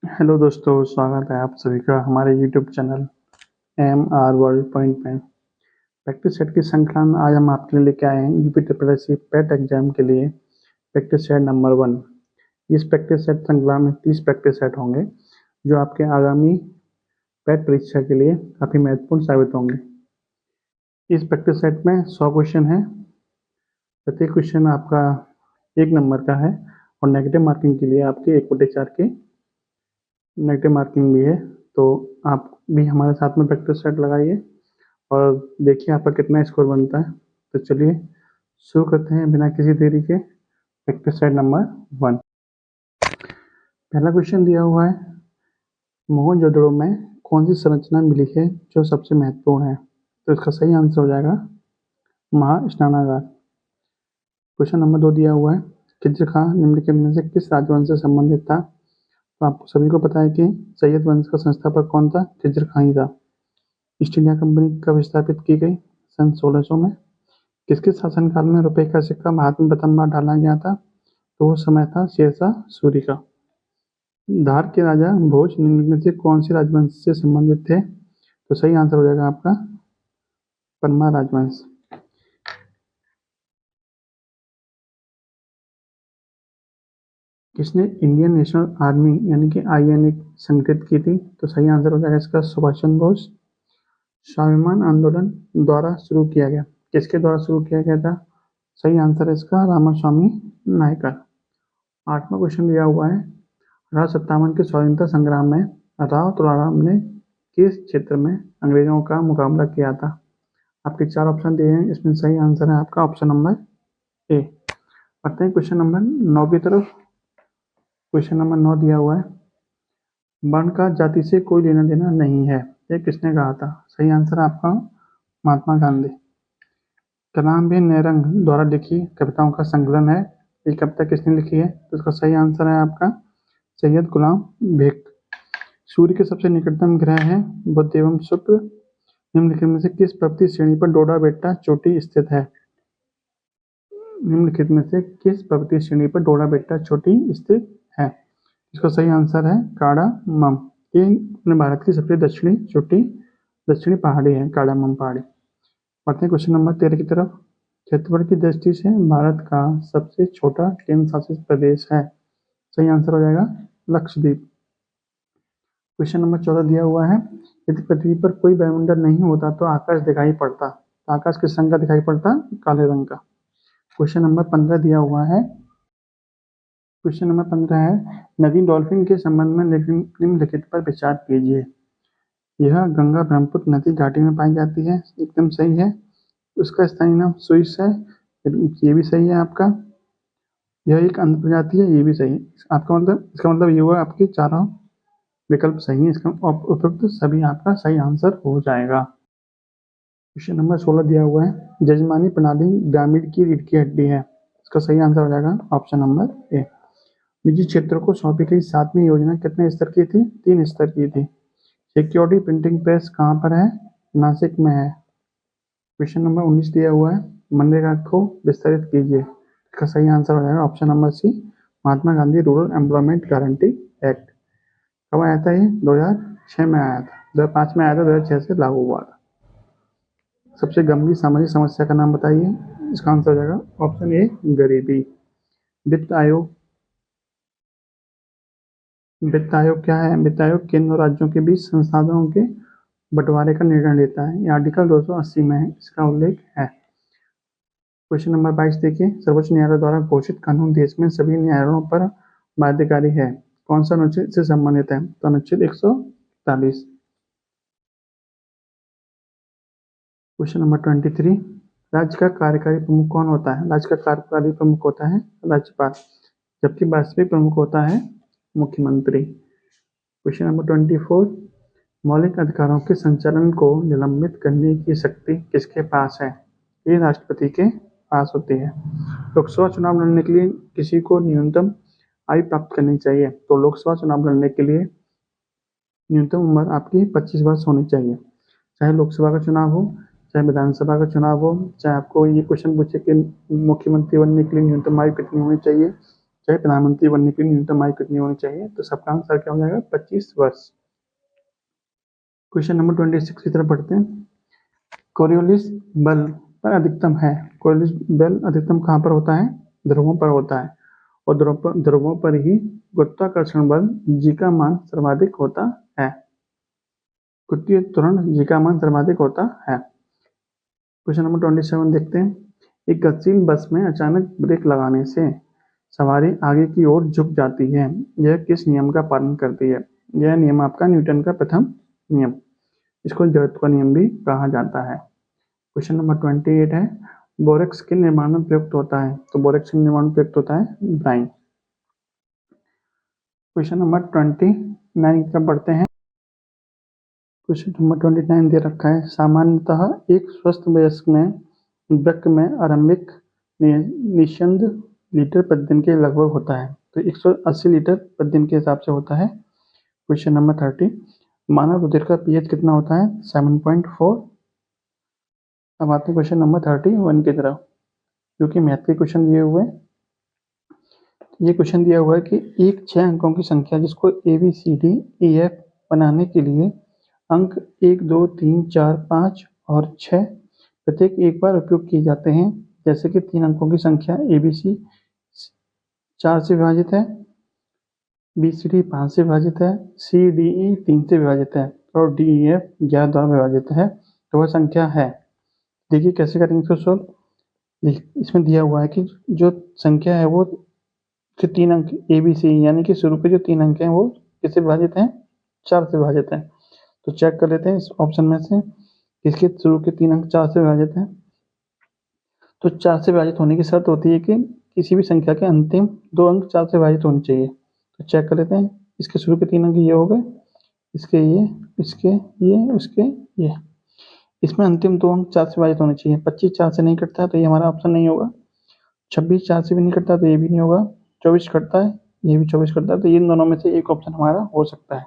Hello दोस्तों, स्वागत है आप सभी का हमारे YouTube channel M R world point में। प्रैक्टिस सेट की श्रृंखला में आज हम आपके लिए लेके आए हैं यूपी ट्रिपल पेट एग्जाम के लिए प्रैक्टिस सेट नंबर 1। इस प्रैक्टिस सेट श्रृंखला में 30 प्रैक्टिस सेट होंगे जो आपके आगामी पेट परीक्षा के लिए काफ़ी महत्वपूर्ण साबित होंगे। इस प्रैक्टिस सेट में 100 क्वेश्चन है। प्रत्येक क्वेश्चन आपका 1 नंबर का है और नेगेटिव मार्किंग के लिए आपके 1/4 के नेगेटिव मार्किंग भी है। तो आप भी हमारे साथ में प्रैक्टिस सेट लगाइए और देखिए आपका कितना स्कोर बनता है। तो चलिए शुरू करते हैं बिना किसी देरी के प्रैक्टिस सेट नंबर 1। पहला क्वेश्चन दिया हुआ है, मोहनजोदड़ो में कौन सी संरचना मिली है जो सबसे महत्वपूर्ण है? तो इसका सही आंसर हो जाएगा महास्नानागार। क्वेश्चन नंबर 2 दिया हुआ है, खिज्र खां निम्नलिखित में से किस राजवंश से संबंधित था? तो आपको सभी को पता है कि सैयद वंश का संस्थापक कौन था? खिज्र खां ही था। ईस्ट इंडिया कंपनी कब स्थापित की गई? सन 1600 में। किसके शासनकाल में रुपए का सिक्का भारत में प्रथम बार डाला गया था? तो वो समय था शेरशाह सूरी का। धार के राजा भोज निम्नलिखित में से कौन से राजवंश से संबंधित थे? तो सही आंसर हो जाएगा आपका परमार राजवंश। किसने इंडियन नेशनल आर्मी यानी कि INA संगठित की थी? तो सही आंसर हो जाएगा इसका सुभाष चंद्र बोस। स्वाभिमान आंदोलन द्वारा शुरू किया गया, किसके द्वारा शुरू किया गया था? सही आंसर है इसका रामास्वामी नायकर। 8वां क्वेश्चन दिया हुआ है, 1857 के स्वतंत्रता संग्राम में राव तुलाराम ने किस क्षेत्र में अंग्रेजों का मुकाबला किया था? आपके 4 ऑप्शन दिए हैं, इसमें सही आंसर है आपका ऑप्शन नंबर ए। बढ़ते हैं क्वेश्चन नंबर 9 की तरफ। क्वेश्चन नंबर 9 दिया हुआ है, वर्ण का जाति से कोई लेना देना नहीं है, ये किसने कहा था? सही आंसर है आपका महात्मा गांधी। कलाम बिन नैरंग द्वारा लिखी कविताओं का संकलन है, ये कविता किसने लिखी है? तो इसका सही आंसर है आपका सैयद गुलाम बेग। सूर्य के सबसे निकटतम ग्रह है बुध एवं शुक्र। निम्नलिखित में से किस पर्वतीय श्रेणी पर डोडा बेट्टा चोटी स्थित है? निम्नलिखित में से किस पर्वतीय श्रेणी पर डोडा बेट्टा चोटी स्थित है? इसका सही आंसर है काड़ामम। ये अपने भारत की सबसे दक्षिणी पहाड़ी है काड़ामम पहाड़ी। बढ़ते हैं क्वेश्चन नंबर 13 की तरफ। क्षेत्रफल की दृष्टि से भारत का सबसे छोटा केंद्र शासित प्रदेश है? सही आंसर हो जाएगा लक्षद्वीप। क्वेश्चन नंबर 14 दिया हुआ है, यदि पृथ्वी पर कोई वायुमंडल नहीं होता तो आकाश दिखाई पड़ता? तो आकाश किस रंग का दिखाई पड़ता? काले रंग का। क्वेश्चन नंबर 15 दिया हुआ है, क्वेश्चन नंबर 15 है, नदी डॉल्फिन के संबंध में निम्नलिखित पर विचार कीजिए। यह गंगा ब्रह्मपुत्र नदी घाटी में पाई जाती है, एकदम सही है। उसका स्थानीय नाम स्विस है, ये भी सही है आपका। यह एक अन्य प्रजाति है, ये भी सही है। आपका मतलब इसका मतलब ये हुआ आपके चारों विकल्प सही है, इसका उपयुक्त सभी आपका सही आंसर हो जाएगा। क्वेश्चन नंबर 16 दिया हुआ है, जजमानी प्रणाली ग्रामीण की रीढ़ की हड्डी है, इसका सही आंसर हो जाएगा ऑप्शन नंबर ए। निजी क्षेत्र को सौंपी गई 7वीं योजना कितने स्तर की थी? 3 स्तर की थी। सिक्योरिटी प्रिंटिंग प्रेस कहाँ पर है? नासिक में है। क्वेश्चन नंबर 19 दिया हुआ है, मनरेगा को विस्तारित कीजिए, इसका सही आंसर हो जाएगा option number C, Mahatma Gandhi rural employment guarantee act. कब आया था ये? 2006 में आया था, 2005 में आया था, 2006 से लागू हुआ था। सबसे गंभीर सामाजिक समस्या का नाम बताइए, इसका आंसर हो जाएगा ऑप्शन ए गरीबी। वित्त आयोग क्या है? वित्त आयोग केंद्र और राज्यों के बीच संसाधनों के बंटवारे का निर्णय लेता है, ये आर्टिकल 280 में है, इसका उल्लेख है। क्वेश्चन नंबर 22 देखिए, सर्वोच्च न्यायालय द्वारा घोषित कानून देश में सभी न्यायालयों पर बाध्यकारी है, कौन सा अनुच्छेद से संबंधित है? तो अनुच्छेद 143। क्वेश्चन नंबर 23, राज्य का कार्यकारी प्रमुख कौन होता है? राज्य का कार्यकारी प्रमुख होता है राज्यपाल, जबकि वास्तविक प्रमुख होता है मुख्यमंत्री। क्वेश्चन नंबर 24, मौलिक अधिकारों के संचालन को निलंबित करने की शक्ति किसके पास है? ये राष्ट्रपति के पास होती है। लोकसभा चुनाव लड़ने के लिए किसी को न्यूनतम आयु प्राप्त करनी चाहिए, तो लोकसभा चुनाव लड़ने के लिए न्यूनतम उम्र आपकी 25 वर्ष होनी चाहिए। चाहे लोकसभा का चुनाव हो, चाहे विधानसभा का चुनाव हो, चाहे आपको ये क्वेश्चन पूछे कि मुख्यमंत्री बनने के लिए न्यूनतम आयु कितनी होनी चाहिए, चाहे प्रधानमंत्री बनने की न्यूनतम आयु कितनी होनी चाहिए, तो सबका आंसर क्या हो जाएगा 25 वर्ष। क्वेश्चन नंबर 26 की तरफ बढ़ते हैं। कोरियोलिस बल पर अधिकतम है। कोरियोलिस बल अधिकतम कहाँ पर होता है? ध्रुवों पर होता है, और ध्रुवों पर ही गुरुत्वाकर्षण बल जी का मान सर्वाधिक होता है। गुरुत्वीय त्वरण जी का मान सर्वाधिक होता है। क्वेश्चन नंबर 27 देखते हैं। एक गतिशील बस में अचानक ब्रेक लगाने से सवारी आगे की ओर झुक जाती है, यह किस नियम का पालन करती है? यह नियम आपका न्यूटन का प्रथम नियम, इसको जड़त्व का नियम भी कहा जाता है। क्वेश्चन नंबर 28 है, बोरेक्स के निर्माण में प्रयुक्त होता है, तो बोरेक्स के निर्माण में प्रयुक्त होता है ब्राइन। क्वेश्चन नंबर 29 की तरफ बढ़ते हैं। क्वेश्चन नंबर 29 दे रखा है, सामान्यतः एक स्वस्थ वयस्क में वृक्क में आरंभिक निस्यंद लीटर प्रतिदिन के लगभग होता है, तो 180 लीटर प्रतिदिन के हिसाब से होता है। क्वेश्चन नंबर 30, मानव रुधिर का पीएच कितना होता है? 7.4। अब आते हैं क्वेश्चन नंबर 31 की तरफ, क्योंकि मैथ के क्वेश्चन दिए हुए ये क्वेश्चन दिया हुआ है कि एक 6 अंकों की संख्या जिसको ABCDEF बनाने के लिए अंक 1, 2, 3, 4, 5 और 6 प्रत्येक एक बार उपयोग किए जाते हैं, जैसे कि 3 अंकों की संख्या ABC 4 से विभाजित है, BCD 5 से विभाजित है, CDE 3 से विभाजित है और DEF 11 द्वारा विभाजित है, तो वह संख्या है। देखिए कैसे करेंगे इसको सॉल्व। इसमें दिया हुआ है कि जो संख्या है वो के 3 अंक ABC यानी कि शुरू के जो 3 अंक हैं वो किससे विभाजित हैं? 4 से विभाजित हैं। तो चेक कर लेते हैं इस ऑप्शन में से इसके शुरू के 3 अंक 4 से विभाजित हैं। तो 4 से विभाजित होने की शर्त होती है कि किसी भी संख्या के अंतिम 2 अंक 4 से विभाजित होने चाहिए। तो चेक कर लेते हैं, इसके शुरू के 3 अंक ये हो गए, इसके ये, इसके ये, उसके ये। इसमें अंतिम 2 अंक 4 से विभाजित होने चाहिए। 25 4 से नहीं कटता है तो ये हमारा ऑप्शन नहीं होगा। 26 4 से भी नहीं कटता तो ये भी नहीं होगा। 24 कटता है, ये भी 24 कटता है, तो इन दोनों में से एक ऑप्शन हमारा हो सकता है।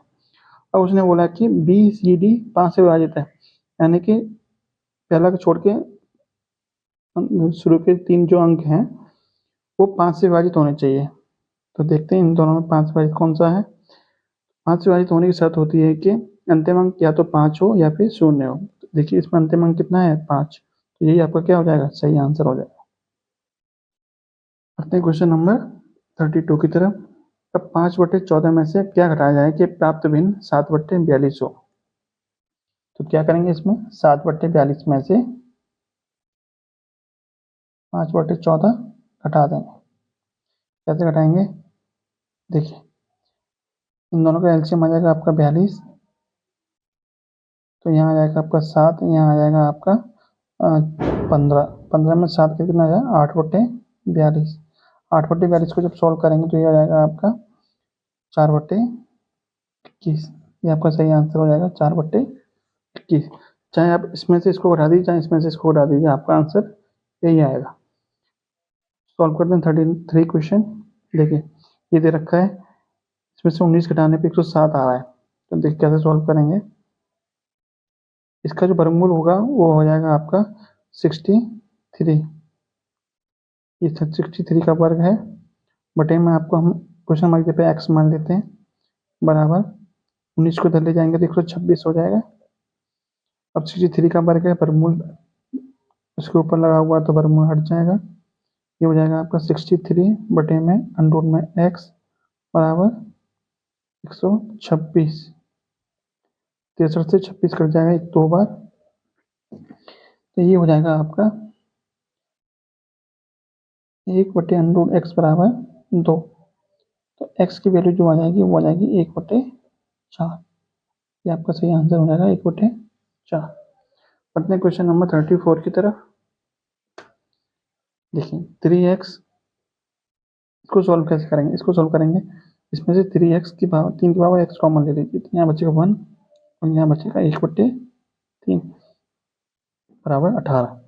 अब उसने बोला कि BCD 5 से विभाजित है, यानी कि पहला को छोड़ के शुरू के 3 जो अंक हैं वो 5 से विभाजित होने चाहिए। तो देखते हैं इन दोनों में 5 से विभाजित कौन सा है। 5 से विभाजित होने की शर्त होती है कि अंतिम अंक या तो 5 हो या फिर 0 हो। देखिए इसमें अंतिम अंक कितना है? 5, तो यही आपका क्या हो जाएगा? सही आंसर हो जाएगा। बढ़ते हैं क्वेश्चन नंबर 32 की तरफ। अब 5/14 में से क्या घटाया जाए कि प्राप्त भिन्न 7/42 हो? तो क्या करेंगे इसमें? 7/42 में से 5/14 घटा देंगे। कैसे घटाएंगे? देखिए इन दोनों का एलसीएम आ जाएगा आपका 42, तो यहाँ आ जाएगा आपका 7, यहाँ आ जाएगा आपका 15। 15 में 7 कितना आ जाएगा? 8/42। 8/42 को जब सॉल्व करेंगे तो ये आ जाएगा आपका 4/21। ये आपका सही आंसर हो जाएगा 4/21। चाहे आप इसमें से इसको घटा दीजिए, चाहे इसमें से इसको घटा दीजिए, आपका आंसर यही आएगा। सॉल्व करते हैं 33 क्वेश्चन। देखिए ये दे रखा है, इसमें से 19 घटाने पे 107 आ रहा है, तो देखिए कैसे सॉल्व करेंगे। इसका जो वर्गमूल होगा वो हो जाएगा आपका 63। ये 63 का वर्ग है, बटे में आपको हम क्वेश्चन मार्क पे x मान लेते हैं, बराबर 19 को इधर ले जाएंगे तो 126 हो जाएगा। अब 63 का वर्ग है, वर्गमूल उसके ऊपर लगा हुआ तो वर्गमूल हट जाएगा। ये हो जाएगा आपका 63 बटे में अंडर में x बराबर 126। 63 से 26 कट जाएगा एक 2 बार, तो ये हो जाएगा आपका 1/√x बराबर 2। तो x की वैल्यू जो आ जाएगी वो आ जाएगी 1/4। ये आपका सही आंसर हो जाएगा 1/4। बढ़ते हैं क्वेश्चन नंबर 34 की तरफ। देखिए 3x, इसको सॉल्व कैसे करेंगे? इसको सॉल्व करेंगे, इसमें से 3x की पावर 3 की पावर x कॉमन ले लीजिए, तो यहाँ बचेगा 1 और यहाँ बचेगा 1/3 बराबर 18।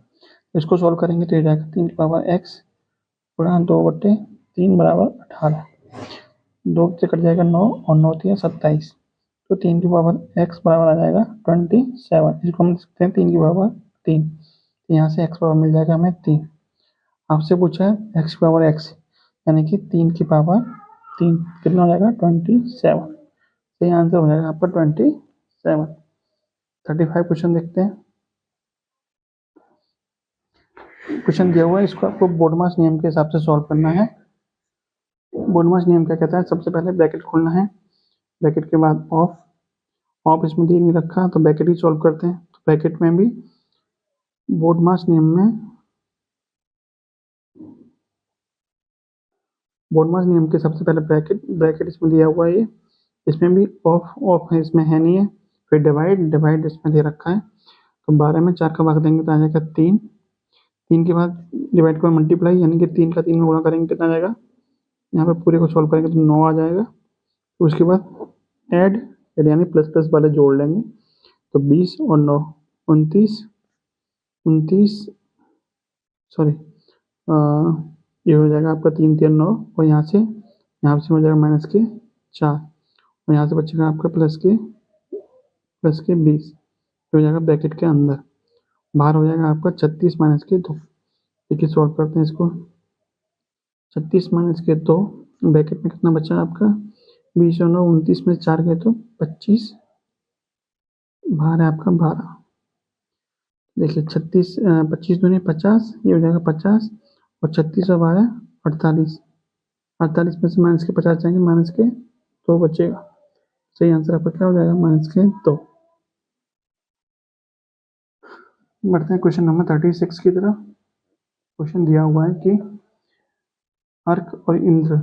इसको सॉल्व करेंगे तो ये जाएगा 3 की पावर x गुणा 2/3 बराबर 18। 2 से कट जाएगा 9 और 9 3 27, तो 3 की पावर x बराबर आ जाएगा 27। इसको हम लिख सकते हैं 3 की पावर 3, यहाँ से x पावर मिल जाएगा हमें 3। आपसे पूछा है x की पावर x, यानी कि 3 की पावर 3 कितना हो जाएगा 27। सही आंसर हो जाएगा आपका 27। 35 क्वेश्चन देखते हैं। क्वेश्चन दिया हुआ है, इसको आपको बोडमास नियम के हिसाब से सॉल्व करना है। बोडमास नियम क्या कहता है, सबसे पहले ब्रैकेट खोलना है, ब्रैकेट के बाद ऑफ, ऑफ इसमें दे नहीं रखा तो ब्रैकेट ही सॉल्व करते हैं। तो ब्रैकेट में भी बोडमास नियम में, बोडमास नियम के सबसे पहले ब्रैकेट, ब्रैकेट इसमें दिया हुआ है ये, इसमें भी ऑफ, ऑफ है इसमें है नहीं है। फिर डिवाइड, डिवाइड इसमें दे रखा है। तो 12 में 4 का भाग देंगे तो आ जाएगा 3, 3 के बाद डिवाइड पर मल्टीप्लाई, यानी कि 3 का 3 में गुणा करेंगे कितना आ जाएगा, यहाँ पे पूरे को सॉल्व करेंगे तो 9 आ जाएगा। तो उसके बाद ऐड, यानी प्लस प्लस वाले जोड़ लेंगे तो 20 और 9 29, 29 सॉरी ये हो जाएगा आपका 3 3 9, और यहाँ से हो जाएगा माइनस के 4, और यहाँ से बचेगा आपका प्लस के 20, हो जाएगा ब्रैकेट के अंदर। बाहर हो जाएगा आपका 36 माइनस के 2। देखिए सॉल्व करते हैं इसको। 36 माइनस के 2, ब्रैकेट में कितना बचा आपका 20 और 9 29 में 4 गए तो 25, बाहर है आपका 12। देखिए 36 25 दूनी 50, ये हो जाएगा 50, और 36 और 12 48, 48 में से माइनस के 50 जाएंगे, माइनस के 2 बचेगा। सही आंसर आपका क्या हो जाएगा माइनस के 2। बढ़ते हैं क्वेश्चन नंबर 36 की तरफ। क्वेश्चन दिया हुआ है कि अर्क और इंद्र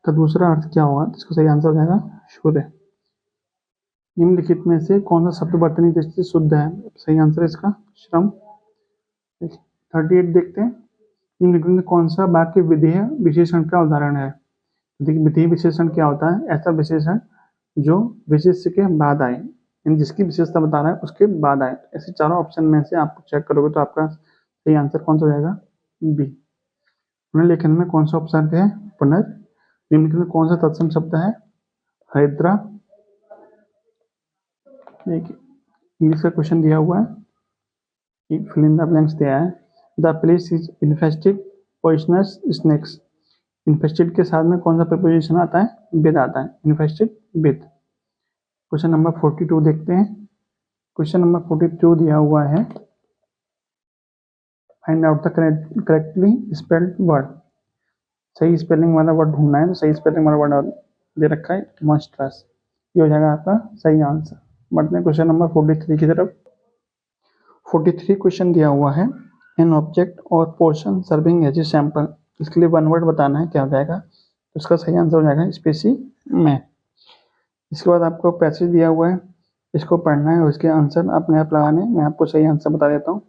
का दूसरा अर्थ क्या होगा, इसका सही आंसर हो जाएगा सूर्य। निम्नलिखित में से कौन सा शब्द वर्तनी दृष्टि से शुद्ध है, सही आंसर इसका श्रम। 38 देखते हैं। निम्नलिखित में कौन सा वाक्य विधेय विशेषण का उदाहरण है। देखिए विधेय विशेषण क्या होता है, ऐसा विशेषण जो विशेष्य के बाद आए, जिसकी विशेषता बता रहा है उसके बाद आए। ऐसे चारों ऑप्शन में से आप चेक करोगे तो आपका सही आंसर कौन सा हो जाएगा बी। पुनर्लेखन में कौन सा ऑप्शन है पुनर्। निम्नलिखित में कौन सा तत्सम शब्द है हैदरा। देखिए इंग्लिश का क्वेश्चन दिया हुआ है कि फिल इन द ब्लैंक्स दिया है। The place is infested poisonous snacks. Infested के साथ में कौन सा प्रीपोजिशन आता है, विद आता है, इन्फेस्टेड विद। क्वेश्चन नंबर 42 देखते हैं। क्वेश्चन नंबर 42 दिया हुआ है, find out the correctly spelled word. सही स्पेलिंग वाला वर्ड ढूंढना है, तो सही स्पेलिंग वाला वर्ड दे रखा है मॉन्स्ट्रस, ये हो जाएगा आपका सही आंसर। बढ़ते हैं क्वेश्चन नंबर 43 की तरफ। 43 क्वेश्चन दिया हुआ है, एन ऑब्जेक्ट और portion serving as a sample. इसके लिए वन वर्ड बताना है, क्या हो जाएगा, तो इसका सही आंसर हो जाएगा स्पेसिमेन। इसके बाद आपको पैसेज दिया हुआ है, इसको पढ़ना है और इसके आंसर अपने आप लगाने। मैं आपको सही आंसर बता देता हूँ,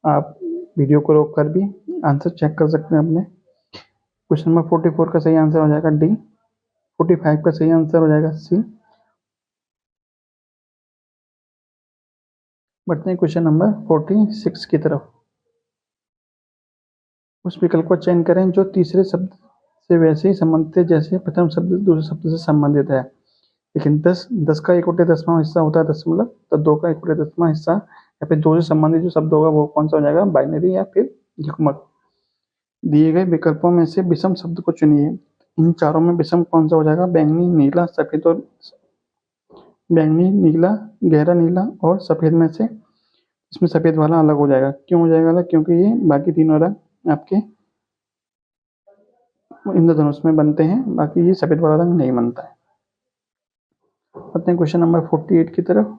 आप वीडियो को रोक कर भी आंसर चेक कर सकते हैं अपने। क्वेश्चन नंबर 44 का सही आंसर हो जाएगा डी। 45 का सही आंसर हो जाएगा सी। बढ़ते हैं क्वेश्चन नंबर 46 की तरफ। उस विकल्प को चयन करें जो तीसरे शब्द से वैसे ही संबंधित है जैसे प्रथम शब्द दूसरे शब्द से संबंधित है। लेकिन 10 का 1/10वां हिस्सा होता है दशमलव, तो 2 का 1/10वां हिस्सा या फिर 2 से संबंधित जो शब्द होगा वो कौन सा हो जाएगा, बाइनरी या फिर युग्मक। दिए गए विकल्पों में से विषम शब्द को चुनिए। इन चारों में विषम कौन सा हो जाएगा, बैंगनी, नीला, सफेद और बैंगनी, नीला, गहरा नीला और सफेद में से इसमें सफेद वाला अलग हो जाएगा। क्यों हो जाएगा अलग, क्योंकि ये बाकी तीनों रंग आपके इंद्रधनुष में बनते हैं, बाकी ये सफेद वाला रंग नहीं बनता है। आते हैं क्वेश्चन नंबर 48 की तरफ।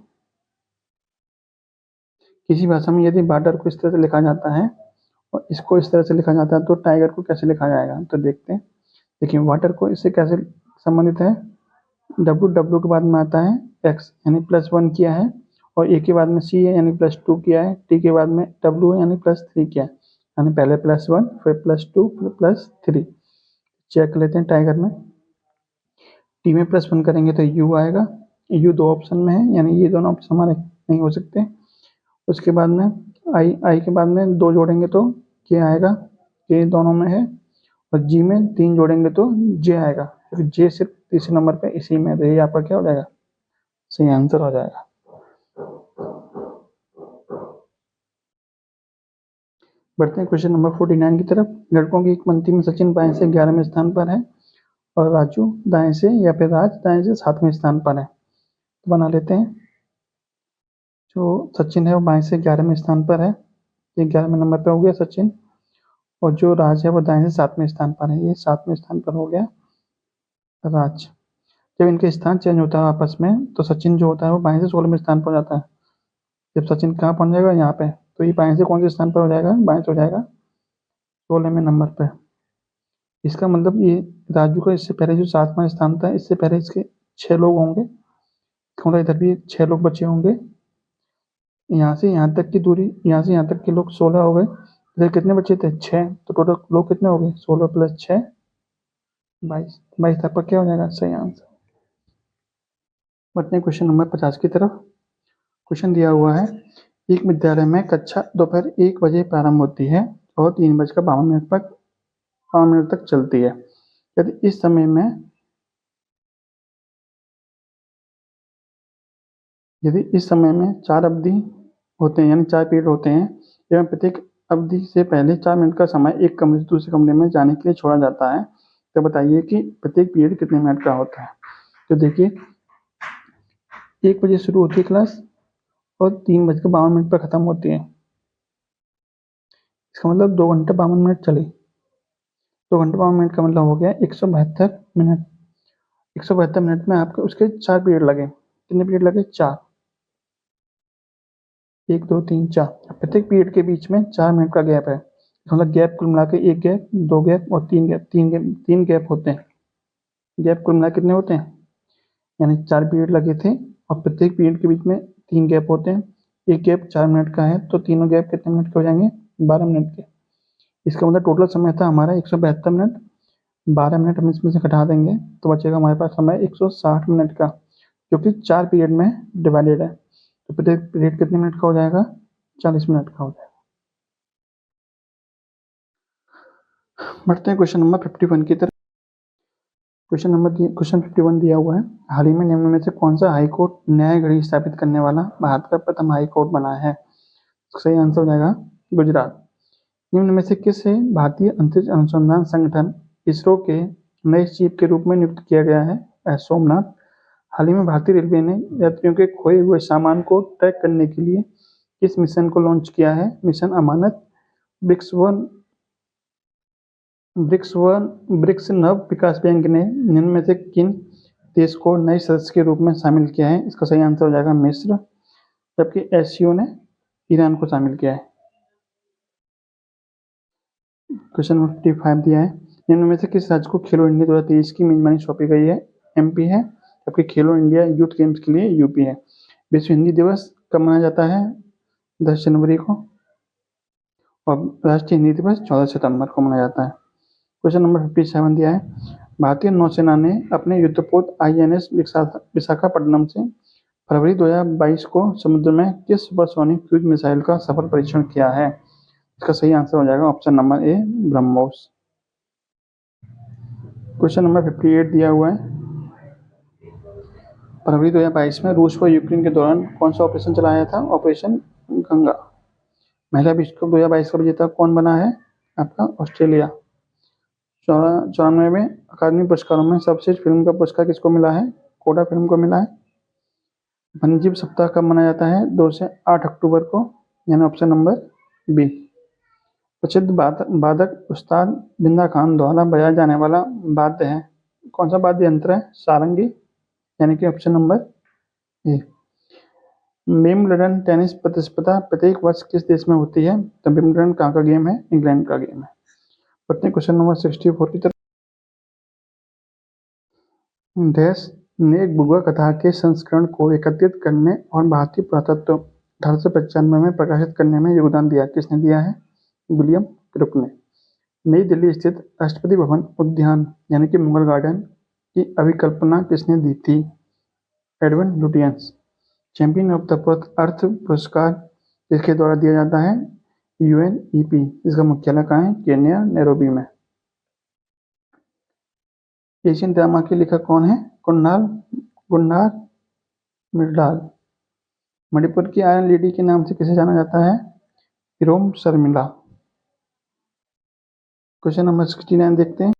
किसी भाषा में यदि वाटर को इस तरह से लिखा जाता है और इसको इस तरह से लिखा जाता है तो टाइगर को कैसे लिखा जाएगा, तो देखते हैं। देखिए वाटर को इससे कैसे संबंधित है, डब्ल्यू के बाद में आता है एक्स यानी +1 किया है, और ए के बाद में सी है यानी +2 किया है, टी के बाद में डब्ल्यू है यानी +3 किया है, यानी पहले +1 फिर +2 फिर +3। चेक कर लेते हैं टाइगर में। टी में +1 करेंगे तो यू आएगा, यू 2 ऑप्शन में है यानी ये दोनों ऑप्शन हमारे नहीं हो सकते। उसके बाद में आई के बाद में 2 जोड़ेंगे तो के आएगा, के दोनों में है, और जी में 3 जोड़ेंगे तो जे आएगा, क्योंकि जे सिर्फ तीसरे नंबर पे इसी में, तो ये आपका क्या हो जाएगा, सही आंसर हो जाएगा। बढ़ते हैं क्वेश्चन नंबर 49 की तरफ। लड़कों की एक पंक्ति में सचिन बाएं से 11वें स्थान पर है और राजू दाएं से या फिर राज दाएं से 7वें स्थान पर है। तो बना लेते हैं। जो सचिन है वो बाएं से 11वें स्थान पर है, ये 11वें नंबर पर हो गया सचिन। और जो राज है वो दाएं से 7वें स्थान पर है, ये 7वें स्थान पर हो गया राज। जब इनके स्थान चेंज होता है आपस में तो सचिन जो होता है वो बाएं से 16वें स्थान पर हो जाता है। जब सचिन कहाँ पहुंच जाएगा, यहाँ पे, तो ये बाएं से कौन से स्थान पर हो जाएगा, बाएं से हो जाएगा 16वें नंबर पे। इसका मतलब ये राजू का इससे पहले जो 7वां स्थान था, इससे पहले इसके 6 लोग होंगे, मतलब इधर भी 6 लोग बचे होंगे। यहाँ से यहाँ तक की दूरी, यहाँ से यहाँ तक के लोग 16 हो गए। इधर कितने बचे थे, 6, तो टोटल लोग कितने हो गए, 16 + 6 22। 22 तक पर क्या हो जाएगा, सही आंसर। बढ़ते हैं क्वेश्चन नंबर 50 की तरफ। क्वेश्चन दिया हुआ है, एक विद्यालय में कक्षा दोपहर 1 बजे प्रारंभ होती है और 3:52 तक चलती है। यदि इस समय में 4 अवधि होते हैं, यानी 4 पीरियड होते हैं, एवं प्रत्येक अवधि से पहले 4 मिनट का समय एक कमरे से दूसरे कमरे में जाने के लिए छोड़ा जाता है, तो बताइए कि प्रत्येक पीरियड कितने मिनट का होता है। तो देखिए 1 बजे शुरू होती है क्लास और 3:52 पर खत्म होती है। इसका मतलब 2 घंटे 52 मिनट चली। 2 घंटे 52 मिनट का मतलब हो गया 172 मिनट। 172 मिनट में आपके उसके 4 पीरियड लगे। कितने पीरियड लगे, 4। 1 2 3 4। प्रत्येक पीरियड के बीच में 4 मिनट का गैप है, मतलब गैप कुल मिला के 1 गैप, 2 गैप और 3 गैप होते हैं। गैप कुल मिला कितने होते हैं, यानी 4 पीरियड लगे थे और प्रत्येक पीरियड के बीच में 3 गैप होते हैं। एक गैप 4 मिनट का है, तो तीनों गैप कितने मिनट के हो जाएंगे, 12 मिनट के। इसका मतलब टोटल समय था हमारा 172 मिनट। 12 मिनट हम इसमें से घटा देंगे तो बचेगा हमारे पास समय 160 मिनट का, जो कि 4 पीरियड में डिवाइडेड है। तो प्रत्येक पीरियड कितने मिनट का हो जाएगा, 40 मिनट का हो जाएगा। बढ़ते हैं क्वेश्चन नंबर 51 की तरफ। क्वेश्चन 51 दिया हुआ है, हाल ही में निम्न में से कौन सा हाई कोर्ट न्याय घड़ी स्थापित करने वाला भारत का प्रथम हाई कोर्ट बना है। सही आंसर हो जाएगा गुजरात। निम्न में से किसे भारतीय अंतरिक्ष अनुसंधान संगठन इसरो के नए चीफ के रूप में नियुक्त किया गया है, सोमनाथ। हाल ही में भारतीय रेलवे ने यात्रियों के खोए हुए सामान को ट्रैक करने के लिए किस मिशन को लॉन्च किया है, मिशन अमानत। ब्रिक्स नव विकास बैंक ने निम्न में से किन देश को नए सदस्य के रूप में शामिल किया है। इसका सही आंसर हो जाएगा मिस्र, जबकि एससीओ ने ईरान को शामिल किया है। क्वेश्चन नंबर 55 दिया है, निम्न में से किस राज्य को खेलो इंडिया 2023 की मेजबानी सौंपी गई है। एमपी है, जबकि खेलो इंडिया यूथ गेम्स के लिए यूपी है। विश्व हिंदी दिवस कब मनाया जाता है, 10 जनवरी को, और राष्ट्रीय हिंदी दिवस 14 सितंबर को मनाया जाता है। क्वेश्चन नंबर 57 दिया है, भारतीय नौसेना ने अपने युद्धपोत INS विशाखापट्टनम से फरवरी 2022 को समुद्र में किस सुपरसोनिक क्रूज मिसाइल का सफल परीक्षण किया है। इसका सही आंसर हो जाएगा option number A, BrahMos. Question number 58 दिया हुआ है, फरवरी 2022 में रूस व यूक्रेन के दौरान कौन सा ऑपरेशन चलाया था, ऑपरेशन गंगा। महिला विश्व कप 2022 का विजेता कौन बना है, आपका ऑस्ट्रेलिया। 94वें अकादमी पुरस्कारों में सर्वश्रेष्ठ फिल्म का पुरस्कार किसको मिला है, कोडा फिल्म को मिला है। वन्यजीव सप्ताह कब मनाया जाता है, 2 से 8 अक्टूबर को, यानी ऑप्शन नंबर बी। प्रसिद्ध वादक उस्ताद बिंदा खान द्वारा बजाया जाने वाला वाद्य है, कौन सा वाद्य यंत्र है, सारंगी, यानी कि option number A. Wimbledon tennis प्रतिस्पर्धा प्रत्येक वर्ष किस देश में होती है, तो विंबलडन कहाँ का गेम है, इंग्लैंड का गेम है। बढ़ते हैं क्वेश्चन नंबर 64 की तरफ। डैश ने एक बुआ कथा के संस्करण को एकत्रित करने और भारतीय पुरातत्व 1895 में प्रकाशित करने में योगदान दिया, किसने दिया है, विलियम क्रुक ने। नई दिल्ली स्थित राष्ट्रपति भवन उद्यान यानी कि मुगल गार्डन की अभिकल्पना किसने दी थी, Edwin Lutyens. Champion of the earth पुरस्कार किसके द्वारा दिया जाता है, UNEP। इसका मुख्यालय कहाँ है, केन्या नैरोबी में। एशियन ड्रामा के लेखक कौन है, गुलनार मिर्डाल। मणिपुर की आयरन लेडी के नाम से किसे जाना जाता है, इरोम शर्मिला। क्वेश्चन नंबर 69 देखते हैं।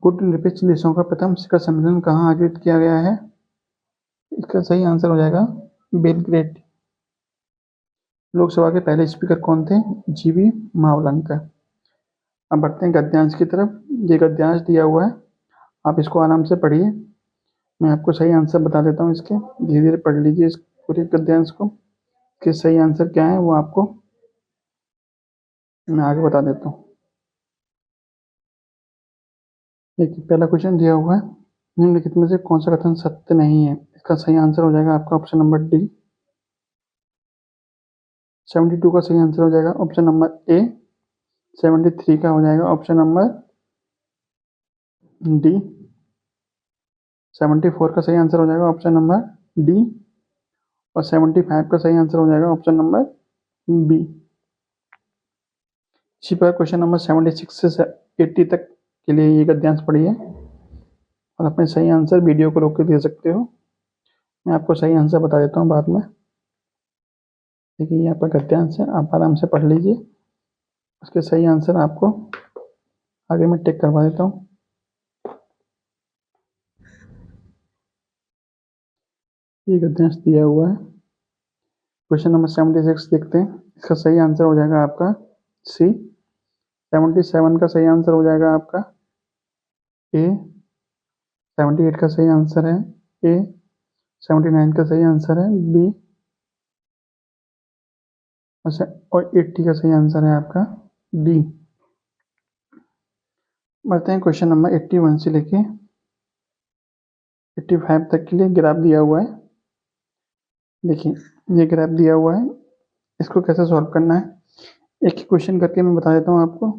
गुड निरपेक्ष देशों का प्रथम शिखर सम्मेलन कहाँ आयोजित किया गया है? इसका सही आंसर हो जाएगा बेलग्रेड। लोकसभा के पहले स्पीकर कौन थे? जीवी मावलंकर। अब बढ़ते हैं गद्यांश की तरफ। ये गद्यांश दिया हुआ है, आप इसको आराम से पढ़िए। मैं आपको सही आंसर बता देता हूँ इसके, धीरे धीरे पढ़ लीजिए इस पूरे गद्यांश को कि सही आंसर क्या है वो आपको मैं आगे बता देता हूँ। देखिए पहला क्वेश्चन दिया हुआ है, निम्नलिखित में से कौन सा कथन सत्य नहीं है? इसका सही आंसर हो जाएगा आपका ऑप्शन नंबर डी। 72 का सही आंसर हो जाएगा ऑप्शन नंबर ए। 73 का हो जाएगा ऑप्शन नंबर डी। 74 का सही आंसर हो जाएगा ऑप्शन नंबर डी और 75 का सही आंसर हो जाएगा ऑप्शन नंबर बी। इसी पर क्वेश्चन नंबर 76 से 80 तक के लिए ये गद्यांश पढ़िए और अपने सही आंसर वीडियो को रोक के दे सकते हो। मैं आपको सही आंसर बता देता हूँ बाद में। देखिए ये आपका गद्यांश है, आप आराम से पढ़ लीजिए, उसके सही आंसर आपको आगे मैं टिक करवा देता हूँ। ये गद्यांश दिया हुआ है। क्वेश्चन नंबर 76 देखते हैं, इसका सही आंसर हो जाएगा आपका सी। 77 का सही आंसर हो जाएगा आपका ए। 78 का सही आंसर है ए। 79 का सही आंसर है बी और 80 का सही आंसर है आपका डी। बढ़ते हैं क्वेश्चन नंबर 81 से लेके 85 तक के लिए ग्राफ दिया हुआ है। देखिए ये ग्राफ दिया हुआ है, इसको कैसे सॉल्व करना है एक ही क्वेश्चन करके मैं बता देता हूँ आपको।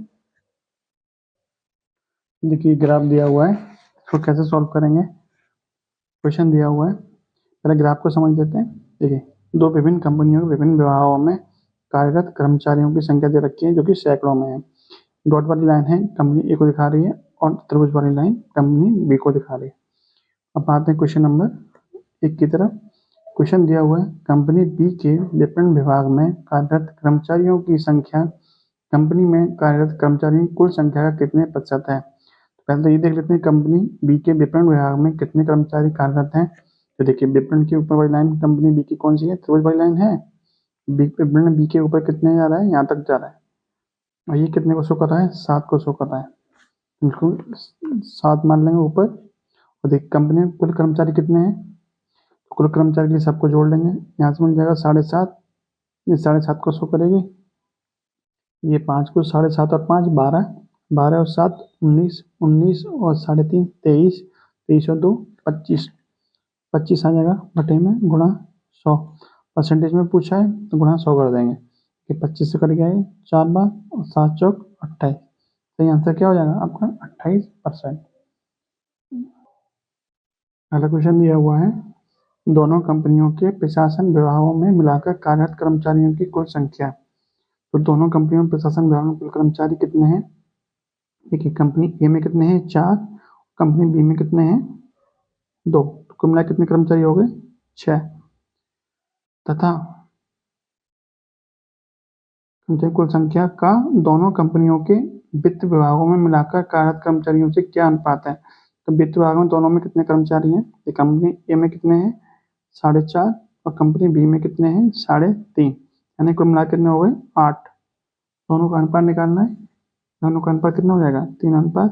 देखिए ग्राफ दिया हुआ है, इसको कैसे सॉल्व करेंगे। क्वेश्चन दिया हुआ है, पहले ग्राफ को समझ लेते हैं। देखिए दो विभिन्न कंपनियों के विभिन्न विभागों में कार्यरत कर्मचारियों की संख्या दे रखी है जो कि सैकड़ों में है। डॉट वाली लाइन है कंपनी ए को दिखा रही है और त्रिभुज वाली लाइन कंपनी बी को दिखा रही है। अब आते हैं क्वेश्चन नंबर 1 की तरफ। क्वेश्चन दिया हुआ है कंपनी बी के विपणन विभाग में कार्यरत कर्मचारियों की संख्या कंपनी में कार्यरत कर्मचारियों की कुल संख्या का कितने प्रतिशत है। पहले तो ये देख लेते हैं कंपनी बी के विपणन विभाग में कितने कर्मचारी कार्यरत हैं। तो देखिए विपणन के ऊपर वाली लाइन कंपनी बी की कौन सी है? त्रिभुज वाली लाइन है। विपणन बी के ऊपर कितने जा रहा है? यहाँ तक जा रहा है और ये कितने को शो कर रहा है? 7 को शो कर रहा है। बिल्कुल 7 मान लेंगे ऊपर और देखिए कंपनी में कुल कर्मचारी कितने हैं? कुल कर्मचारी के लिए सबको जोड़ लेंगे, यहाँ से मिल जाएगा 7.5। ये 7.5 को शो करेगी। ये 5 को 7.5 और 5 12, 12 और 7 19, 19 और 3.5 23, 23 और 2 25, 25 आ जाएगा बटे में गुणा 100। परसेंटेज में पूछा है तो गुणा 100 कर देंगे। ये 25 से कट गया है 4 बार और 7 चौक 28। सही आंसर क्या हो जाएगा आपका? 28%। अगला क्वेश्चन दिया हुआ है दोनों कंपनियों के प्रशासन विभागों में मिलाकर कार्यरत कर्मचारियों की कुल संख्या। तो दोनों कंपनियों में प्रशासन विभाग में कुल कर्मचारी कितने हैं? देखिए कंपनी ए में कितने हैं? 4। कंपनी बी में कितने हैं? 2। तो कुल मिला कितने कर्मचारी हो गए? 6। तथा कुल संख्या का दोनों कंपनियों के वित्त विभागों में मिलाकर कार्यरत कर्मचारियों से क्या अनुपात है। तो वित्त विभाग में दोनों में कितने कर्मचारी हैं? कंपनी ए में कितने हैं? 4.5 और कंपनी बी में कितने हैं? 3.5। यानी कुल मिला कितने हो गए? 8। दोनों का अनुपात निकालना है। दोनों का अनुपात कितना हो जाएगा? 3:4।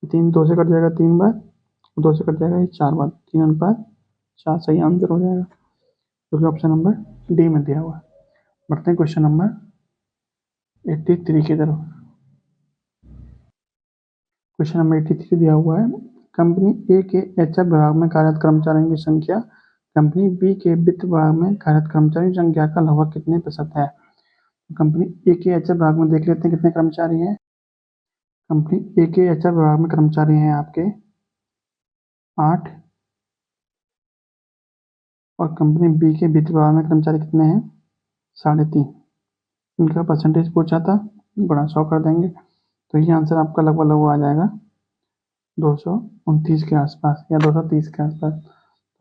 3 2 से कट जाएगा 3 बार, 2 से कट जाएगा 4 बार, 3:4 सही आंसर हो जाएगा जो कि ऑप्शन नंबर डी में दिया हुआ है। बढ़ते हैं क्वेश्चन नंबर 83 की तरफ। क्वेश्चन नंबर 83 दिया हुआ है कंपनी ए के एचआर विभाग में कार्यरत कर्मचारियों की संख्या कंपनी बी के वित्त विभाग में कार्यरत कर्मचारियों की संख्या का लगभग कितने प्रतिशत है। कंपनी ए के एचआर विभाग में देख लेते हैं कितने कर्मचारी हैं। कंपनी ए के एचआर विभाग में कर्मचारी हैं आपके 8 और कंपनी बी के वित्त विभाग में कर्मचारी कितने हैं? 3.5। इनका परसेंटेज पूछा था, गुणा 100 कर देंगे तो ये आंसर आपका लगभग लगभग आ जाएगा 229 के आसपास या 230 के आसपास।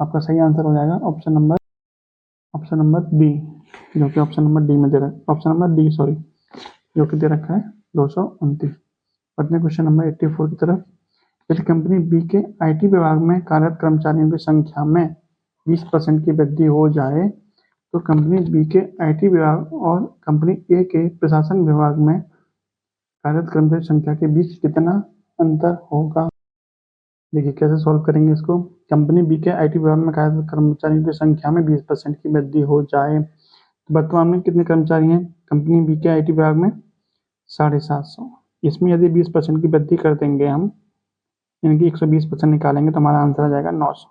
आपका सही आंसर हो जाएगा ऑप्शन नंबर बी जो कि ऑप्शन नंबर डी में दे रहा है, ऑप्शन नंबर डी सॉरी। जो कि दे रखा है 229। बढ़ते क्वेश्चन नंबर 84 की तरफ। यदि कंपनी बी के आईटी विभाग में कार्यरत कर्मचारियों की संख्या में 20% की वृद्धि हो जाए तो कंपनी बी के आईटी विभाग और कंपनी ए के प्रशासन विभाग में कार्यरत कर्मचारी संख्या के बीच कितना अंतर होगा। देखिए कैसे सॉल्व करेंगे इसको। कंपनी बी के आईटी विभाग में कार्यरत कर्मचारियों की संख्या में 20% की वृद्धि हो जाए तो वर्तमान में कितने कर्मचारी हैं कंपनी बी के आईटी विभाग में 750। इसमें यदि 20% की वृद्धि कर देंगे हम, यानी कि 120% निकालेंगे तो हमारा आंसर आ जाएगा 900।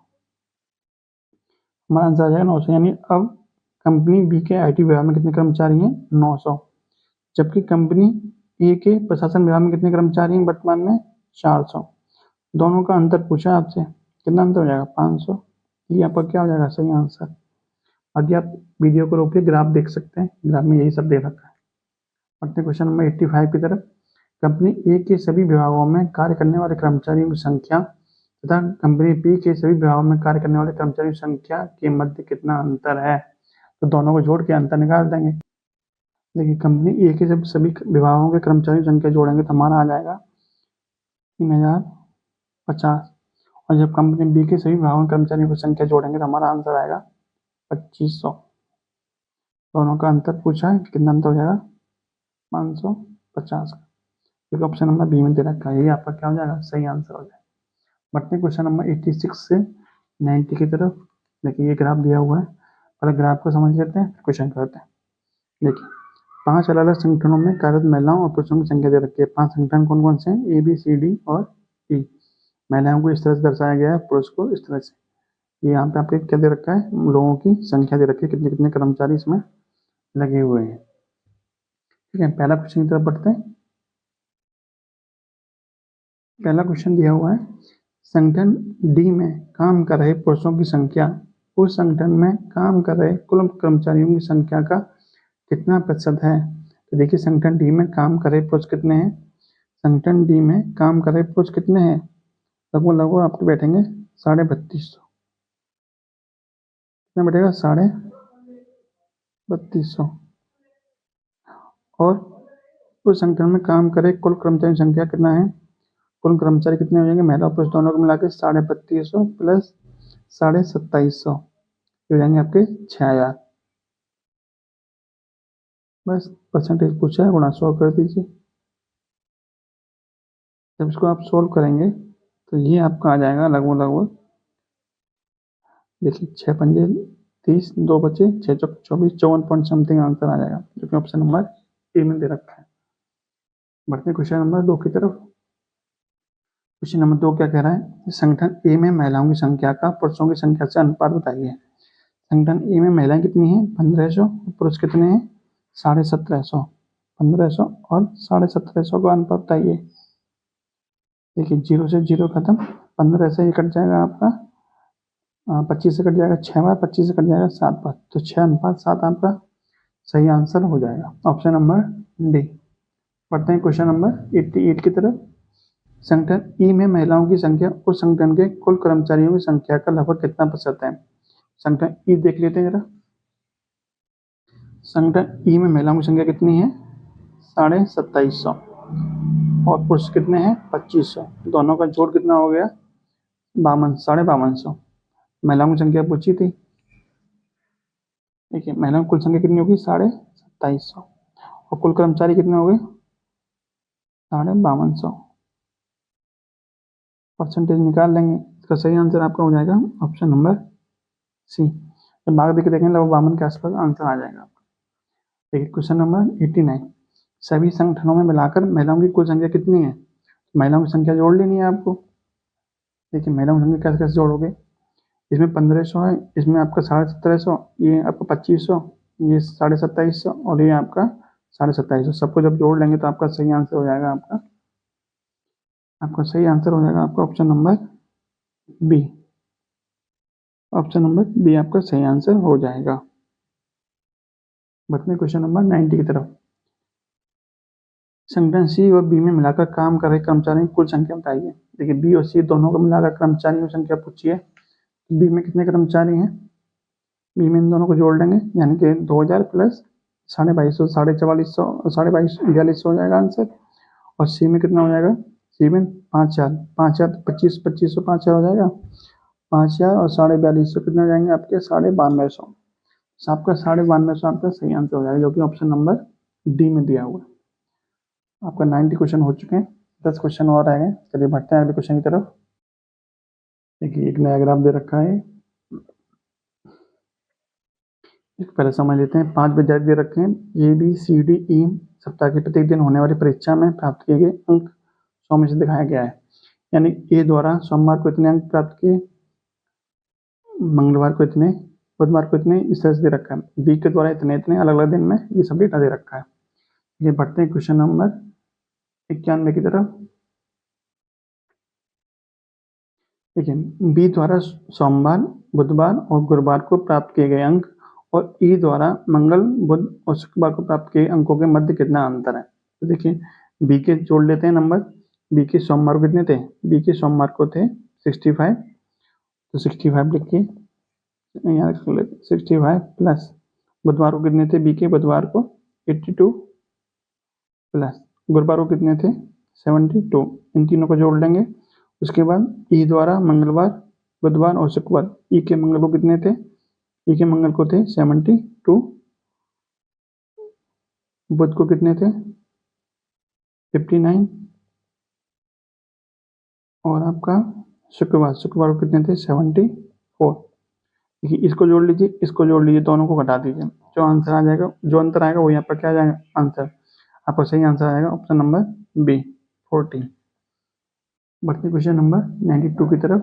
हमारा आंसर आ जाएगा 900, यानी अब कंपनी बी के आईटी विभाग में कितने कर्मचारी हैं 900, जबकि कंपनी ए के प्रशासन विभाग में कितने कर्मचारी हैं वर्तमान में 400। दोनों का अंतर पूछा आपसे, कितना अंतर हो जाएगा 500। ये आपका क्या हो जाएगा सही आंसर। आगे आप वीडियो को रोक के ग्राफ देख सकते हैं, ग्राफ में यही सब दे रखा है। बढ़ते क्वेश्चन नंबर 85 की तरफ। कंपनी ए के सभी विभागों में कार्य करने वाले कर्मचारियों की संख्या तथा कंपनी बी के सभी विभागों में कार्य करने वाले कर्मचारियों की संख्या के मध्य कितना अंतर है, तो दोनों को जोड़ के अंतर निकाल देंगे। देखिए कंपनी ए के जब सभी विभागों के कर्मचारियों की संख्या जोड़ेंगे तो हमारा आ जाएगा 3050, और जब कंपनी बी के सभी विभागों के कर्मचारियों की संख्या जोड़ेंगे तो हमारा आंसर आएगा 2500। दोनों का अंतर पूछा है, कितना अंतर हो जाएगा 550 का, क्योंकि ऑप्शन नंबर बी में दे रखा है। ये आपका क्या हो जाएगा सही आंसर हो जाएगा। बढ़ते क्वेश्चन नंबर 86 से 90 की तरफ। देखिए ये ग्राफ दिया हुआ है, पहले ग्राफ को समझ लेते हैं क्वेश्चन करते हैं। देखिए 5 अलग अलग संगठनों में कार्यरत महिलाओं और पुरुषों की संख्या दे रखी है। 5 संगठन कौन कौन से हैं, ए बी सी डी और ई। महिलाओं को इस तरह से दर्शाया गया है, पुरुष को इस तरह से। ये यहाँ पे आपके क्या दे रखा है, लोगों की संख्या दे रखी है, कितने कितने कर्मचारी इसमें लगे हुए हैं। ठीक है, पहला क्वेश्चन की तरफ बढ़ते हैं। पहला क्वेश्चन दिया हुआ है, संगठन डी में काम कर रहे पुरुषों की संख्या उस संगठन में काम कर रहे कुल कर्मचारियों की संख्या का कितना प्रतिशत है। तो देखिए संगठन डी में काम कर रहे पुरुष कितने हैं, संगठन डी में काम कर रहे पुरुष कितने हैं, लगभग लगभग आपके बैठेंगे 3250। कितना बैठेगा 3250। और उस संगठन में काम करे कुल कर्मचारी संख्या कितना है, कुल कर्मचारी कितने हो जाएंगे, महिला और पुरुष दोनों को मिला के 3250 प्लस 2750 हो जाएंगे आपके 6000। बस परसेंटेज पूछा है, गुणा 100 कर दीजिए। जब इसको आप सोल्व करेंगे तो ये आपका आ जाएगा लगभग लगभग, देखिए 6 पंजे 30, 2 बचे 6 चौक 24, 54 पॉइंट समथिंग आंसर आ जाएगा, जो कि ऑप्शन नंबर ए में दे रखा है। बढ़ते क्वेश्चन नंबर 2 की तरफ। क्वेश्चन नंबर 2 क्या कह रहा है, संगठन ए में महिलाओं की संख्या का पुरुषों की संख्या से अनुपात बताइए। संगठन ए में महिलाएं कितनी हैं 1500, पुरुष कितने हैं 1750। 1500 और 1750 का अनुपात बताइए। देखिए 0 से 0 खत्म, 15 से ये कट जाएगा आपका, 25 से कट जाएगा 6 बार, 25 से कट जाएगा 7 बार, तो 6:7 आपका सही आंसर हो जाएगा, ऑप्शन नंबर डी। पढ़ते हैं क्वेश्चन नंबर 88 की तरफ। संगठन ई में महिलाओं की संख्या उस संगठन के कुल कर्मचारियों की संख्या का लगभग कितना प्रतिशत है। संगठन ई देख लेते हैं जरा। संगठन ई में महिलाओं की संख्या कितनी है 2750 और पुरुष कितने हैं 2500, दोनों का जोड़ कितना हो गया 5200। महिलाओं की संख्या पूछी थी, देखिए महिलाओं की कुल संख्या कितनी होगी 2750 और कुल कर्मचारी कितने हो गए 5200। परसेंटेज निकाल लेंगे, इसका सही आंसर आपका हो जाएगा ऑप्शन नंबर सी। जब भाग देके देखेंगे लगभग 52 के आसपास आंसर आ जाएगा आपका। देखिए क्वेश्चन नंबर 89, सभी संगठनों में मिलाकर महिलाओं की कुल संख्या कितनी है। महिलाओं की संख्या जोड़ लेनी है आपको। देखिए महिलाओं की संख्या कैसे कैसे जोड़ोगे, इसमें 1500 है, इसमें आपका 1750, ये आपका 2500, ये 2750 और ये आपका 2750। सबको जब जोड़ लेंगे तो आपका सही आंसर हो जाएगा आपका सही आंसर हो जाएगा आपका option number B. Option number B आपका सही आंसर हो जाएगा। बढ़ते क्वेश्चन नंबर 90 की तरफ। संगठन सी और बी में मिलाकर काम कर रहे कर्मचारियों की कुल संख्या बताइए। देखिए बी और सी दोनों को मिलाकर कर्मचारियों की संख्या पूछिए। बी में कितने कर्मचारी हैं, बी में इन दोनों को जोड़ लेंगे, यानी कि 2000 प्लस 2250, 4400, 4200 हो जाएगा आंसर। और सी में कितना हो जाएगा, सी में 5000, 5000 25, 2500 5000 हो जाएगा, 5000 और 4250 कितने हो जाएंगे आपके 9250। आपका 9250 आपका सही आंसर हो जाएगा, जो कि ऑप्शन नंबर डी में दिया हुआ है। आपका 90 क्वेश्चन हो चुके हैं, 10 क्वेश्चन और रह गए। चलिए बढ़ते हैं अगले क्वेश्चन की तरफ। देखिए एक नया ग्राफ दे रखा है, पहले समझ लेते हैं। 5 विद्यार्थी दे रखे हैं, A B C D E सप्ताह के प्रत्येक दिन होने वाली परीक्षा में प्राप्त किए गए अंक 100 में से दिखाया गया है। यानी ए द्वारा सोमवार को इतने अंक प्राप्त किए, मंगलवार को इतने, बुधवार को इतने, इस तरह से दे रखा है। बी के द्वारा इतने इतने अलग अलग दिन में ये सब डेटा दे रखा है। ये बढ़ते हैं क्वेश्चन नंबर 91 की तरफ। देखिए बी द्वारा सोमवार, बुधवार और गुरुवार को प्राप्त किए गए अंक और ई द्वारा मंगल, बुध और शुक्रवार को प्राप्त किए अंकों के मध्य कितना अंतर है। तो देखिए बी के जोड़ लेते हैं नंबर। बी के सोमवार को कितने थे, बी के सोमवार को थे 65, तो 65 लिखिए यहाँ 65 प्लस बुधवार को कितने थे, बी के बुधवार को 82 प्लस गुरुवार को कितने थे 72, इन तीनों को जोड़ लेंगे। उसके बाद ई द्वारा मंगलवार, बुधवार और शुक्रवार, ई के मंगल को कितने थे, ई के मंगल को थे 72, बुध को कितने थे 59 और आपका शुक्रवार को कितने थे 74। देखिए इसको जोड़ लीजिए, इसको जोड़ लीजिए, दोनों को घटा दीजिए, जो आंसर आ जाएगा, जो अंतर आएगा वो यहाँ पर क्या आ जाएगा आंसर। आपका सही आंसर आएगा ऑप्शन नंबर बी 14। बढ़ते क्वेश्चन नंबर 92 की तरफ।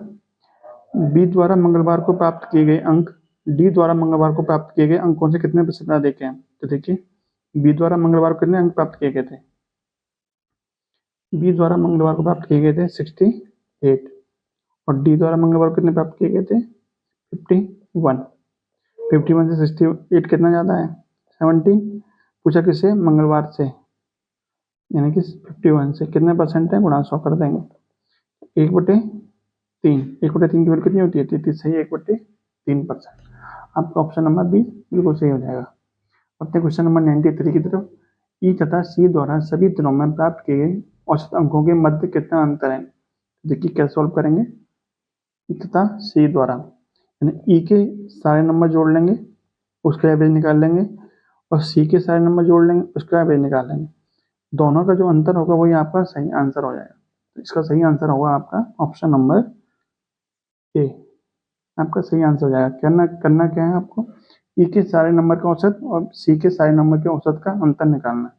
बी द्वारा मंगलवार को प्राप्त किए गए अंक डी द्वारा मंगलवार को प्राप्त किए गए अंकों से कितने प्रतिशत अधिक हैं। तो देखिए बी द्वारा मंगलवार को कितने अंक प्राप्त किए गए थे, बी द्वारा मंगलवार को प्राप्त किए गए थे 68 और डी द्वारा मंगलवार को कितने प्राप्त किए गए थे 51। 51 से 68 कितना ज़्यादा है 70। पूछा किससे, मंगलवार से, यानी कि 51 से कितने परसेंट है, गुणा 100 कर देंगे। 1/3, 1/3 की वैल्यू कितनी होती है 33, सही 1/3%। आपका ऑप्शन नंबर बी बिल्कुल सही हो जाएगा। अपने क्वेश्चन नंबर 93 की तरफ। ई तथा सी द्वारा सभी दिनों में प्राप्त किए गए औसत अंकों के मध्य कितना अंतर है। देखिए कैसे सॉल्व करेंगे। ई तथा सी द्वारा, यानी ई के सारे नंबर जोड़ लेंगे, उसका एवरेज निकाल लेंगे, और सी के सारे नंबर जोड़ लेंगे, उसका एवरेज निकाल लेंगे। दोनों का जो अंतर होगा वही आपका सही आंसर हो जाएगा। तो इसका सही आंसर होगा आपका ऑप्शन नंबर ए, आपका सही आंसर हो जाएगा। करना क्या है आपको, ई के सारे नंबर का औसत और सी के सारे नंबर के औसत का अंतर निकालना है।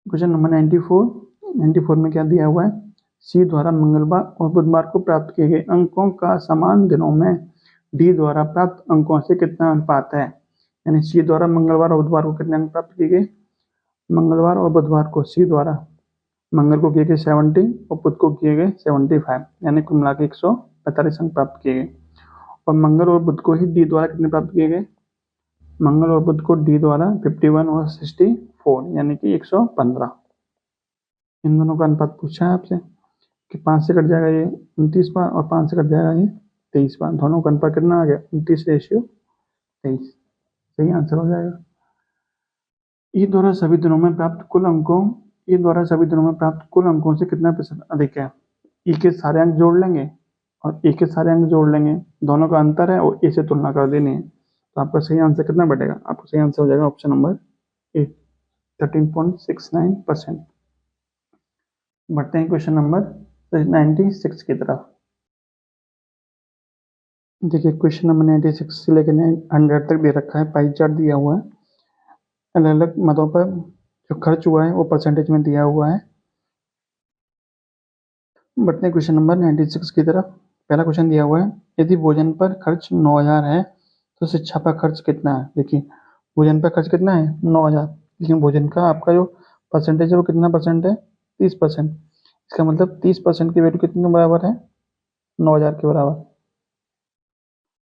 क्वेश्चन नंबर 94 में क्या दिया हुआ है, सी द्वारा मंगलवार और बुधवार को प्राप्त किए गए अंकों का समान दिनों में डी द्वारा प्राप्त अंकों से कितना अनुपात है। यानी सी द्वारा मंगलवार और बुधवार को कितने अंक प्राप्त किए गए, मंगलवार और बुधवार को सी द्वारा मंगल को किए गए 70 और बुध को किए गए 75, यानी कुल मिला के 145 अंक प्राप्त किए गए। और मंगल और बुध को ही डी द्वारा कितने प्राप्त किए गए, मंगल और बुध को डी द्वारा 51 और 64, यानी कि 115। इन दोनों का अनुपात पूछा है आपसे कि 5 से कट जाएगा ये 29 बार और 5 से कट जाएगा ये 23 बार। दोनों का अनुपात कितना आ गया 29:23, सही आंसर हो जाएगा। ई द्वारा सभी दिनों में प्राप्त कुल अंकों से कितना प्रतिशत अधिक है। ई के सारे अंक जोड़ लेंगे और ए के सारे अंक जोड़ लेंगे, दोनों का अंतर है और ए से तुलना कर देनी है। तो आपका सही आंसर कितना बढ़ेगा, आपका सही आंसर हो जाएगा ऑप्शन नंबर ए 13.69%। बढ़ते हैं क्वेश्चन नंबर 96 की तरफ। देखिए क्वेश्चन नंबर 96 से लेकर 100 तक दे रखा है, पाई चार्ट दिया हुआ है, अलग अलग मदों पर जो खर्च हुआ है वो परसेंटेज में दिया हुआ है। बढ़ते हैं क्वेश्चन नंबर 96 की तरफ। पहला क्वेश्चन दिया हुआ है, यदि भोजन पर खर्च 9000 है तो शिक्षा पर खर्च कितना है। देखिए भोजन पर खर्च कितना है 9000, लेकिन भोजन का आपका जो परसेंटेज है वो कितना परसेंट है 30%। इसका मतलब 30% की वैल्यू कितने के बराबर है 9000 के बराबर।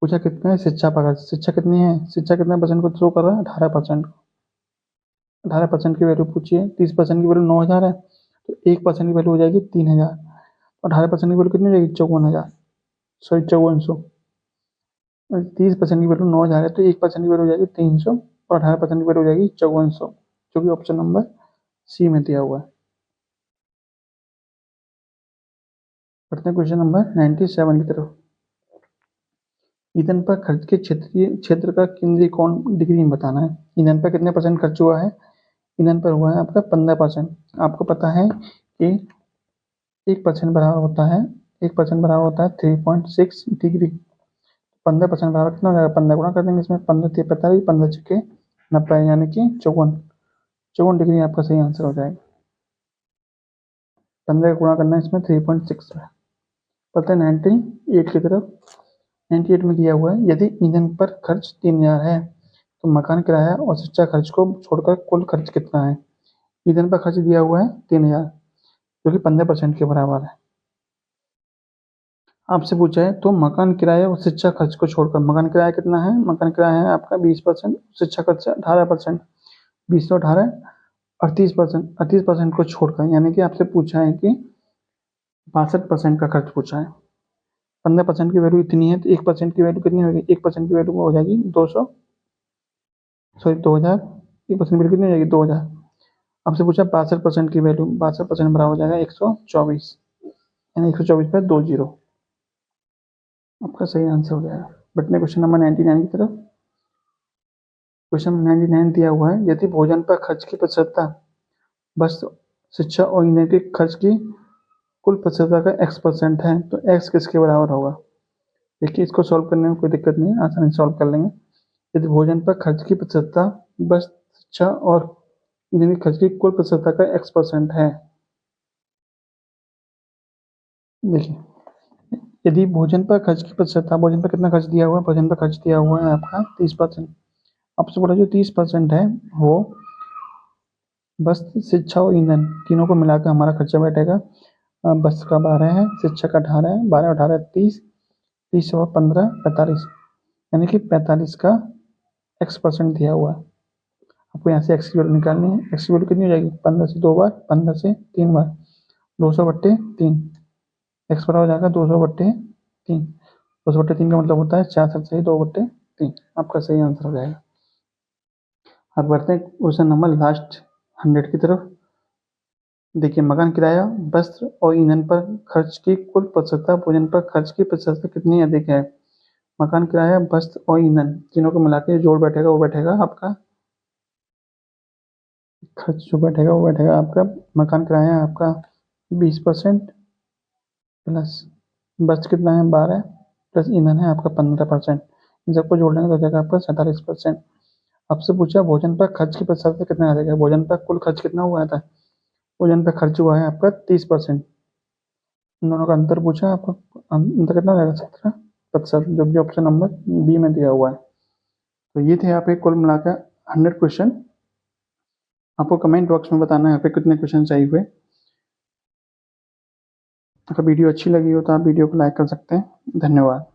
पूछा कितना है शिक्षा पर खर्च, शिक्षा कितनी है, शिक्षा कितने परसेंट को शो कर रहा है 18%। 18% की वैल्यू पूछी है, 30% की वैल्यू 9000 है तो 1% की वैल्यू हो जाएगी 3000 और 18% की वैल्यू कितनी हो जाएगी 54,000, सॉरी 5400। 30% की वैल्यू 9000 है तो 1% की वैल्यू हो जाएगी 300 और 18% की वैल्यू हो जाएगी 5400, जो कि ऑप्शन नंबर सी में दिया हुआ है। बढ़ते हैं क्वेश्चन नंबर 97 की तरफ। ईंधन पर खर्च के क्षेत्र का केंद्रीय कोण डिग्री में बताना है। ईंधन पर कितने परसेंट खर्च हुआ है? ईंधन पर हुआ है आपका 15%। आपको पता है कि 1% बराबर होता है 1% बराबर होता है 3.6 डिग्री। 15% बराबर कितना हो जाएगा? 15 गुणा कर देंगे इसमें, 15 3 45, 15 छक्के 90, यानी कि 54 डिग्री आपका सही आंसर हो जाएगा। 15 का गुणा करना है इसमें 3.6 में। पता है 98 की तरफ। 98 में दिया हुआ है, यदि ईंधन पर खर्च 3000 है तो मकान किराया और शिक्षा खर्च को छोड़कर कुल खर्च कितना है? ईंधन पर खर्च दिया हुआ है 3000, जो कि 15% के बराबर है। आपसे पूछा है तो मकान किराया और शिक्षा खर्च को छोड़कर, मकान किराया कितना है? मकान किराया है आपका 20%, शिक्षा खर्च 18%, 20 और 18 38%, 38% को छोड़कर, यानी कि आपसे पूछा है कि 62% का खर्च पूछा है। 15% की वैल्यू इतनी है तो 1% की वैल्यू कितनी होगी? 1% की वैल्यू हो जाएगी 200, सॉरी 2000। 1% की वैल्यू कितनी हो जाएगी? 2000। आपसे पूछा 62% की वैल्यू, 62% बराबर हो जाएगा 124, यानी 124 पे 20, आपका सही आंसर हो जाएगा। बटने क्वेश्चन नंबर 99 की तरफ। क्वेश्चन 99 दिया हुआ है, यदि भोजन पर खर्च की प्रतिशतता वस्त्र, शिक्षा और ईंधन के खर्च की कुल प्रतिशतता का x% है तो x किसके बराबर होगा? देखिए, इसको सॉल्व करने में कोई दिक्कत नहीं है, आसानी से सॉल्व कर लेंगे। यदि भोजन पर खर्च की प्रतिशतता वस्त्र, शिक्षा और ईंधन के खर्च की कुल प्रतिशतता का x% है। देखिए, यदि भोजन पर खर्च की प्रतिशतता, भोजन पर कितना खर्च दिया हुआ है? भोजन पर खर्च दिया हुआ है आपका 30%। आपसे बोला जो 30% है वो वस्त्र, शिक्षा और ईंधन तीनों को मिलाकर हमारा खर्चा बैठेगा। वस्त्र का 12 है, शिक्षा का 18 है, 12 18 30, 30 और 15 45, यानी कि 45 का x% दिया हुआ है। आपको यहाँ से एक्स की वैल्यू निकालनी है। एक्स की वैल्यू कितनी हो जाएगी? 15 से 2 बार, 15 से 3 बार, 200/3। एक्स बराबर हो जाएगा 200/3। 200/3 का मतलब होता है 66 से 2/3। आपका सही आंसर हो जाएगा। अब बढ़ते हैं क्वेश्चन नंबर लास्ट 100 की तरफ। देखिए, मकान किराया, वस्त्र और ईंधन पर खर्च की कुल प्रतिशतता भोजन पर खर्च की प्रतिशतता कितनी अधिक है? मकान किराया, वस्त्र और ईंधन तीनों को मिला के जोड़ बैठेगा, वो बैठेगा आपका खर्च, जो बैठेगा वो बैठेगा आपका मकान किराया आपका 20% प्लस वस्त्र कितना है 12 प्लस ईंधन है आपका 15%। इन सबको जोड़ लेंगे तो जाएगा आपका 47%। आपसे पूछा भोजन पर खर्च की प्रतिशतता कितना आ जाएगा? भोजन पर कुल खर्च कितना हुआ था? भोजन पर खर्च हुआ है आपका 30%। इन दोनों का अंतर पूछा आपको, अंतर कितना हो जाएगा? 17%, जो कि ऑप्शन नंबर बी में दिया हुआ है। तो ये थे आपके कुल मिलाकर 100 क्वेश्चन। आपको कमेंट बॉक्स में बताना है आपके कितने क्वेश्चन सही हुए। अगर वीडियो अच्छी लगी हो तो आप वीडियो को लाइक कर सकते हैं। धन्यवाद।